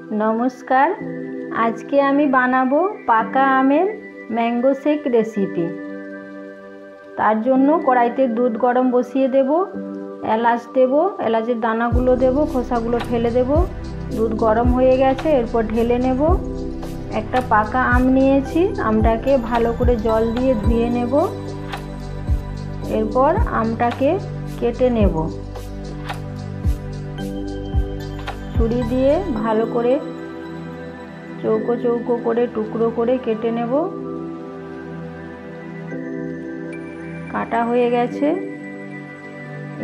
नमस्कार। आज के आमी बानाबो पाका आमेर मैंगो शेक रेसिपि। तार जोन्नो कड़ाईते दूध गरम बसिए देबो, एलाच देबो, एलाचेर दानागुलो देबो, खोसागुलो फेले देबो। दूध गरम हये गेछे, एरपर ढेले नेब। एकटा पाका आम नियेछि, आमटाके भालो करे जल दिए धुए नेब। एरपर आमटाके केटे नेब, छुरी दिए भालो करे चौको चौको करे टुकरो करे केटे नेब। काटा हये गेछे।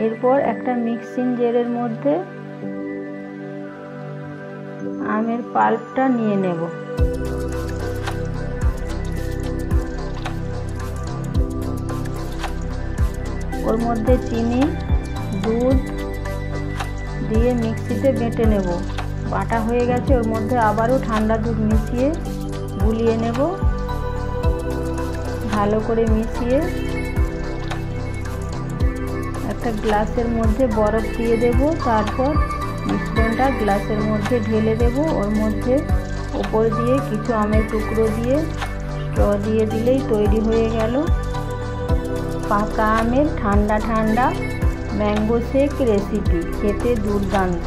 एरपर एकटा मिक्सिंग जारेर मध्य आमेर पाल्पटा निये नेब। ओर मध्य चीनी दूध दिए मिक्सिते बेटे नेब। बाटा हये गेछे। ओर मध्य आबारो ठंडा दूध मिशिए गुलिए नेब। भालो करे मिशिए একটা গ্লাসের মধ্যে বরফ দিয়ে দেব। তারপর মিশ্রণটা গ্লাসের মধ্যে ঢেলে দেব। ওর মধ্যে উপর দিয়ে কিছু আমের টুকরো দিয়ে স্ট্র দিয়ে দিলেই তৈরি হয়ে গেল পাকা আমের ঠান্ডা ঠান্ডা ম্যাঙ্গো শেক রেসিপি। খেতে দুর্দান্ত।